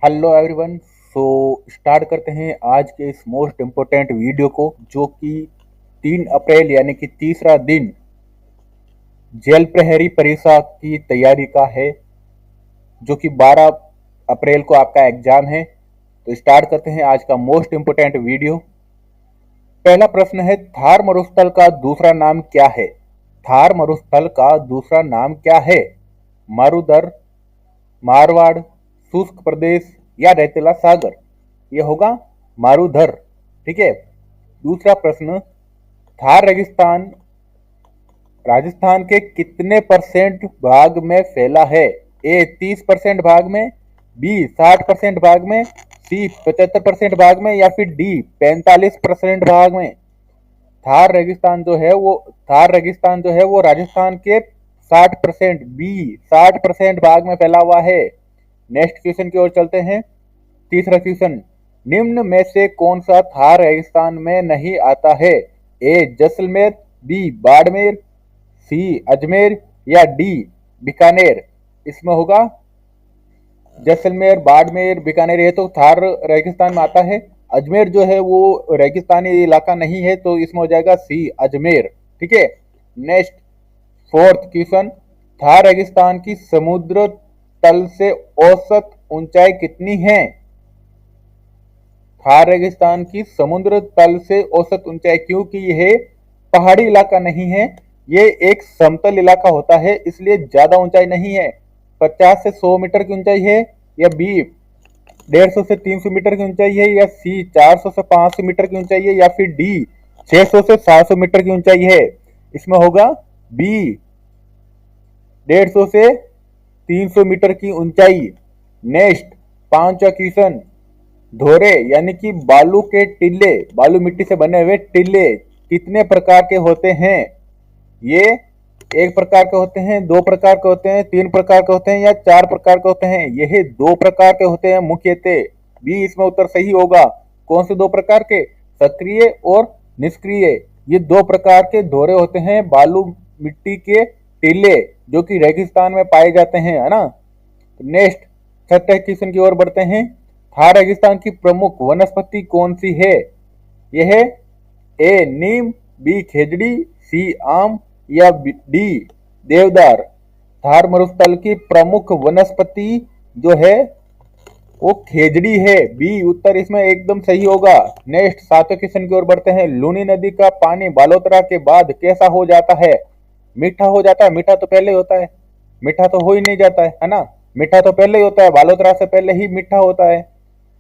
Hello everyone. So start करते हैं आज के इस मोस्ट इम्पोर्टेंट वीडियो को, जो कि 3 अप्रैल यानी कि तीसरा दिन जेल प्रहरी परीक्षा की तैयारी का है, जो कि 12 अप्रैल को आपका एग्जाम है। तो स्टार्ट करते हैं आज का मोस्ट इम्पोर्टेंट वीडियो। पहला प्रश्न है, थार मरुस्थल का दूसरा नाम क्या है? थार मरुस्थल का दूसरा नाम क्या है? मारुदर, मारवाड़, शुष्क प्रदेश या रेतीला सागर? यह होगा मारुधर। ठीक है। दूसरा प्रश्न, थार रेगिस्तान राजस्थान के कितने परसेंट भाग में फैला है? ए 30% भाग में, बी 60% भाग में, सी 75% भाग में या फिर डी 45% भाग में? थार रेगिस्तान जो है वो राजस्थान के 60%, बी 60% भाग में फैला हुआ है। नेक्स्ट क्वेश्चन की ओर चलते हैं। तीसरा क्वेश्चन, निम्न में से कौन सा थार रेगिस्तान में नहीं आता है? ए जैसलमेर, बी बाड़मेर, सी अजमेर या डी बीकानेर? इसमें होगा जैसलमेर, बाड़मेर, बीकानेर, ये तो थार रेगिस्तान में आता है। अजमेर जो है वो रेगिस्तानी इलाका नहीं है, तो इसमें हो जाएगा सी अजमेर। ठीक है। नेक्स्ट फोर्थ क्वेश्चन, थार रेगिस्तान की समुद्र तल से औसत ऊंचाई कितनी है? थार रेगिस्तान की समुद्र तल से औसत ऊंचाई, क्योंकि यह पहाड़ी इलाका नहीं है, ये एक समतल इलाका होता है, इसलिए ज्यादा ऊंचाई नहीं है। 50 से 100 मीटर की ऊंचाई है, या बी 150 से 300 मीटर की ऊंचाई है, या सी 400 से 500 मीटर की ऊंचाई है, या फिर डी 600 से 700 मीटर की ऊंचाई है? इसमें होगा बी 150 से 300 मीटर की ऊंचाई। नेक्स्ट पांचवा क्वेश्चन, धोरे यानी कि बालू के टीले, बालू मिट्टी से बने हुए टीले कितने प्रकार के होते हैं? ये एक प्रकार के होते हैं, 2 प्रकार के होते हैं, 3 प्रकार के होते हैं या 4 प्रकार के होते हैं? यह 2 प्रकार के होते हैं मुख्यतः। बी इसमें उत्तर सही होगा। कौन से 2 प्रकार के? सक्रिय और निष्क्रिय। ये 2 प्रकार के धोरे होते हैं बालू मिट्टी के टीले, जो कि रेगिस्तान में पाए जाते हैं, है ना। नेक्स्ट छठे क्वेश्चन की ओर बढ़ते हैं। थार रेगिस्तान की प्रमुख वनस्पति कौन सी है? यह ए नीम, बी खेजड़ी, सी आम या डी देवदार? थार मरुस्थल की प्रमुख वनस्पति जो है वो खेजड़ी है। बी उत्तर इसमें एकदम सही होगा। नेक्स्ट सातवें क्वेश्चन की ओर बढ़ते हैं। लूनी नदी का पानी बालोतरा के बाद कैसा हो जाता है? मीठा हो जाता है। मीठा तो पहले ही होता है, मीठा तो हो ही नहीं जाता है ना। मीठा तो पहले ही होता है, बालोतरा से पहले ही मीठा होता है।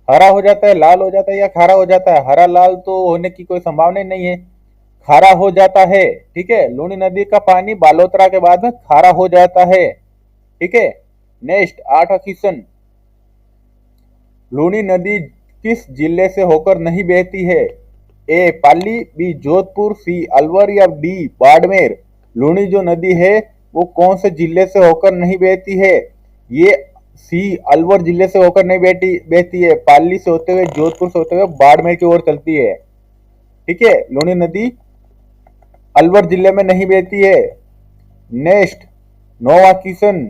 हरा हो जाता है, लाल हो जाता है या खारा हो जाता है? हरा लाल तो होने की कोई संभावना नहीं है, खारा हो जाता है। ठीक है। लूनी नदी का पानी बालोतरा के बाद में खारा हो जाता है। ठीक है। नेक्स्ट आठवां क्वेश्चन, लूनी नदी किस जिले से होकर नहीं बहती है? ए पाली, बी जोधपुर, सी अलवर या डी बाड़मेर? लूनी जो नदी है वो कौन से जिले से होकर नहीं बहती है? ये सी अलवर जिले से होकर नहीं बहती है, पाली से होते हुए, जोधपुर से होते हुए बाड़मेर की ओर चलती है। ठीक है। लूनी नदी अलवर जिले में नहीं बहती है। नेक्स्ट नौवां क्वेश्चन,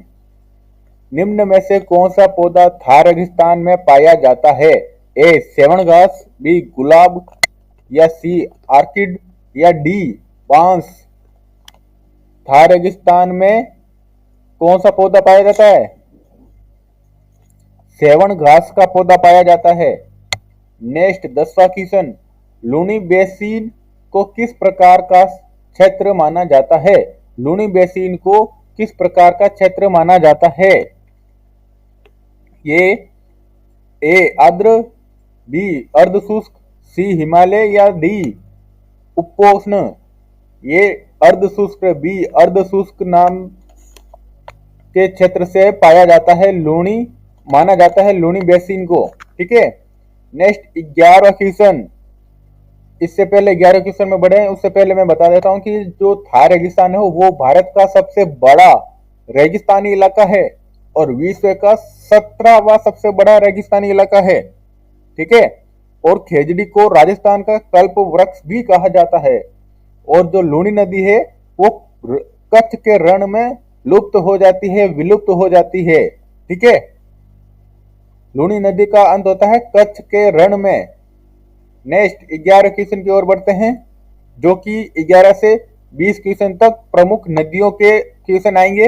निम्न में से कौन सा पौधा थार रेगिस्तान में पाया जाता है? ए सेवन घास, बी गुलाब या सी आर्किड या डी बांस? थार रेगिस्तान में कौन सा पौधा पाया जाता है? सेवन घास का पौधा पाया जाता है। नेक्स्ट 10वां क्वेश्चन, लूनी बेसिन को किस प्रकार का क्षेत्र माना जाता है? लूनी बेसिन को किस प्रकार का क्षेत्र माना जाता है? ये ए आर्द्र, बी अर्धशुष्क, सी हिमालय या डी उपोष्ण? ये अर्धशुष्क, बी अर्धशुष्क नाम के क्षेत्र से पाया जाता है, लूनी माना जाता है लूनी बेसिन को। ठीक है। नेक्स्ट 11वां क्वेश्चन, इससे पहले 11 क्वेश्चन में बढ़े उससे पहले मैं बता देता हूं कि जो थार रेगिस्तान है वो भारत का सबसे बड़ा रेगिस्तानी इलाका है और विश्व का 17वां सबसे बड़ा रेगिस्तानी इलाका है। ठीक है। और खेजड़ी को राजस्थान का कल्प वृक्ष भी कहा जाता है। और जो लूनी नदी है वो कच्छ के रण में लुप्त हो जाती है, विलुप्त हो जाती है। ठीक है। लूनी नदी का अंत होता है कच्छ के रण में। नेक्स्ट 11 क्वेश्चन की ओर बढ़ते हैं, जो कि 11 से 20 क्वेश्चन तक प्रमुख नदियों के क्वेश्चन आएंगे।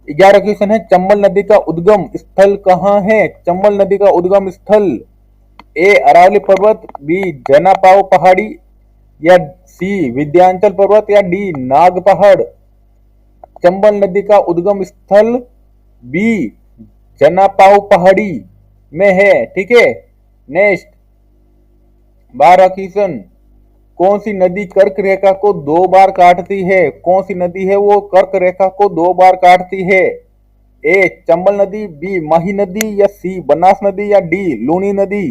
11 क्वेश्चन है, चंबल नदी का उद्गम स्थल कहाँ है? चंबल नदी का उद्गम स्थल ए अरावली पर्वत, बी जनापाव पहाड़ी, या सी विंध्याचल पर्वत, या डी नाग पहाड़। चंबल नदी का उद्गम स्थल बी जनापाव पहाड़ी में है। ठीक है। नेक्स्ट 12 क्वेश्चन, कौन सी नदी कर्क रेखा को 2 बार काटती है? कौन सी नदी है वो कर्क रेखा को 2 बार काटती है? ए चंबल नदी, बी माही नदी, या सी बनास नदी, या डी लूनी नदी।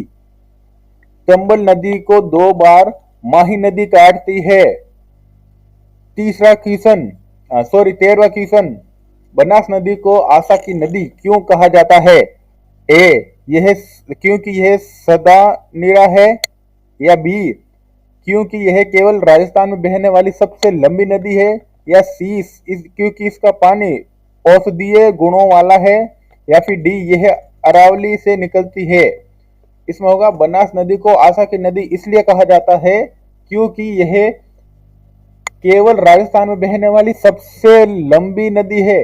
चंबल नदी को 2 बार माही नदी काटती है। तीसरा क्वेश्चन, सॉरी 13वां क्वेश्चन, बनास नदी को आशा की नदी क्यों कहा जाता है? ए यह क्योंकि यह सदा निरा है, या बी क्योंकि यह केवल राजस्थान में बहने वाली सबसे लंबी नदी है, या सी क्योंकि इसका पानी औषधीय गुणों वाला है, या फिर डी यह अरावली से निकलती है। इसमें होगा बनास नदी को आशा की नदी इसलिए कहा जाता है क्योंकि यह केवल राजस्थान में बहने वाली सबसे लंबी नदी है।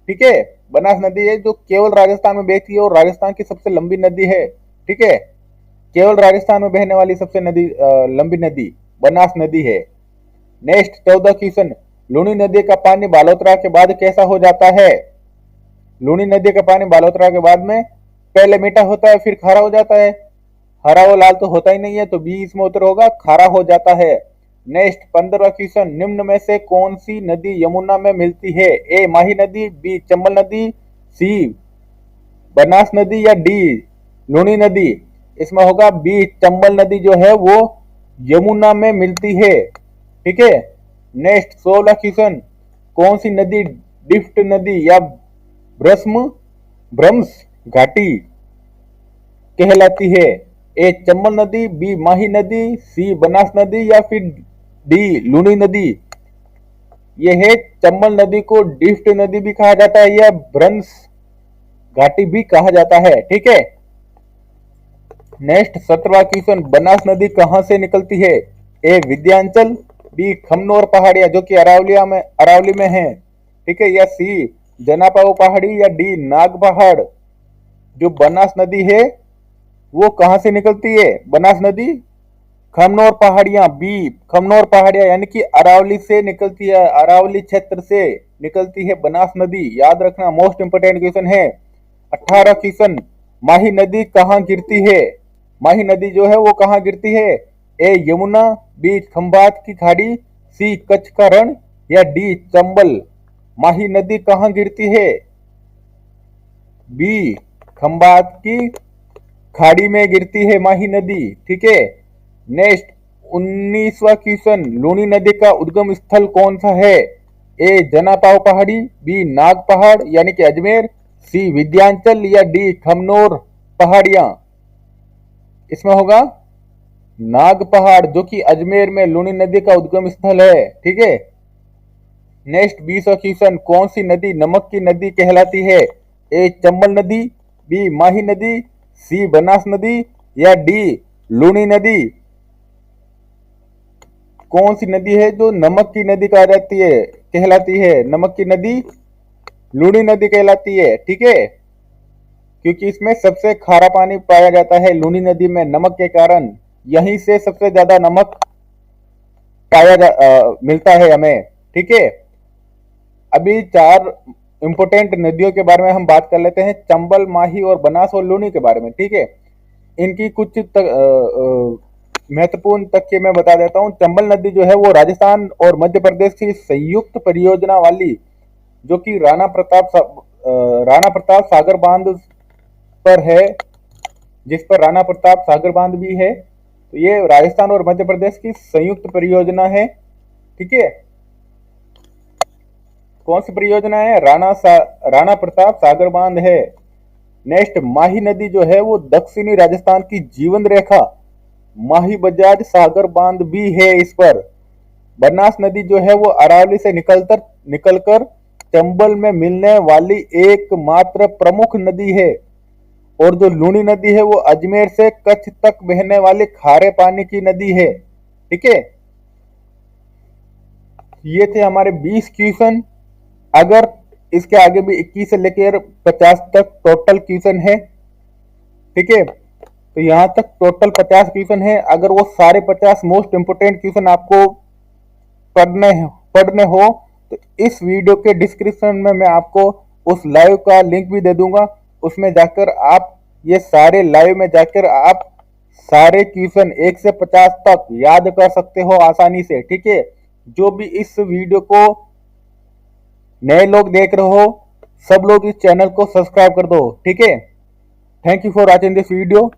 ठीक है। बनास नदी है जो केवल राजस्थान में बहती है और राजस्थान की सबसे लंबी नदी है। ठीक है। केवल राजस्थान में बहने वाली सबसे लंबी नदी बनास नदी है। नेक्स्ट 14 क्वेश्चन, लूनी नदी का पानी बालोतरा के बाद कैसा हो जाता है? लूनी नदी का पानी बालोतरा के बाद में पहले मीठा होता है, फिर खारा हो जाता है। हरा व लाल तो होता ही नहीं है, तो बी इसमें उत्तर होगा, खारा हो जाता है। नेक्स्ट 15वां क्वेश्चन, निम्न में से कौन सी नदी यमुना में मिलती है? ए माही नदी, बी चंबल नदी, सी बनास नदी, या डी लूनी नदी। इसमें होगा बी चंबल नदी जो है वो यमुना में मिलती है। ठीक है। नेक्स्ट 16 क्वेश्चन, कौन सी नदी डिफ्ट नदी या भ्रम्स घाटी कहलाती है? ए चंबल नदी, बी माही नदी, सी बनास नदी, या फिर डी लूनी नदी। यह है चंबल नदी को डिफ्ट नदी भी कहा जाता है या भ्रंश घाटी भी कहा जाता है। ठीक है। नेक्स्ट 17वां क्वेश्चन, बनास नदी कहां से निकलती है? ए विंध्याचल, बी खमनोर पहाड़ियां जो कि अरावली में है। ठीक है। या सी जनापाव पहाड़ी, या डी नाग पहाड़। जो बनास नदी है वो कहां से निकलती है? बनास नदी खमनोर पहाड़ियां, बी खमनोर पहाड़ियां यानी कि अरावली से निकलती है, अरावली क्षेत्र से निकलती है बनास नदी। याद रखना, मोस्ट इंपोर्टेंट क्वेश्चन है। 18 क्वेश्चन, माही नदी कहां गिरती है? माही नदी जो है वो कहां गिरती है? ए यमुना, बी खंभात की खाड़ी, सी कच्छ का रण, या डी चंबल। माही नदी कहां गिरती है? बी खंभात की खाड़ी में गिरती है माही नदी। ठीक है। नेक्स्ट 19वां क्वेश्चन, लूनी नदी का उद्गम स्थल कौन सा है? ए जनापाव पहाड़ी, बी नाग पहाड़ यानी कि अजमेर, सी विंध्याचल, या डी खमनोर पहाड़ियां। इसमें होगा नाग पहाड़ जो कि अजमेर में लूनी नदी का उद्गम स्थल है। ठीक है। नेक्स्ट 20वां क्वेश्चन, कौन सी नदी नमक की नदी कहलाती है? ए चंबल नदी, बी माही नदी, सी बनास नदी, या डी लूनी नदी। कौन सी नदी है जो नमक की नदी कहा जाती है कहलाती है? नमक की नदी लूनी नदी कहलाती है। ठीक है। क्योंकि इसमें सबसे खारा पानी पाया जाता है लूनी नदी में नमक के कारण, यहीं से सबसे ज्यादा नमक मिलता है हमें। ठीक है। अभी 4 इंपोर्टेंट नदियों के बारे में हम बात कर लेते हैं, चंबल, माही और बनास और लूनी के बारे में। ठीक है। इनकी कुछ महत्वपूर्ण तथ्य मैं बता देता हूं। चंबल नदी जो है वो राजस्थान और मध्य प्रदेश की संयुक्त परियोजना वाली, जो कि राणा प्रताप सागर बांध पर है, जिस पर राणा प्रताप सागर बांध भी है। तो ये राजस्थान और मध्य प्रदेश की संयुक्त परियोजना है। ठीक है। कौन सी परियोजना है? राणा प्रताप सागर बांध है। नेक्स्ट माही नदी जो है वो दक्षिणी राजस्थान की जीवन रेखा माही बजाज सागर बांध भी है इस पर। बनास नदी जो है वो अरावली से निकलकर चंबल में मिलने वाली एकमात्र प्रमुख नदी है। और जो लूनी नदी है वो अजमेर से कच्छ तक बहने वाली खारे पानी की नदी है। ठीक है, ये थे हमारे 20 क्वेश्चन। अगर इसके आगे भी 21 से लेकर 50 तक टोटल क्वेश्चन है। ठीक है, तो यहाँ तक टोटल 50 क्वेश्चन है। अगर वो सारे 50 मोस्ट इंपोर्टेंट क्वेश्चन आपको पढ़ने हो तो इस वीडियो के डिस्क्रिप्शन में मैं आपको उस लाइव का लिंक भी दे दूंगा। उसमें जाकर आप ये सारे लाइव में जाकर आप सारे क्वेश्चन 1 से 50 तक याद कर सकते हो आसानी से। ठीक है, जो भी इस वीडियो को नए लोग देख रहे हो सब लोग इस चैनल को सब्सक्राइब कर दो। ठीक है, thank you for watching this video.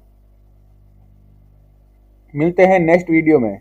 मिलते हैं नेक्स्ट वीडियो में।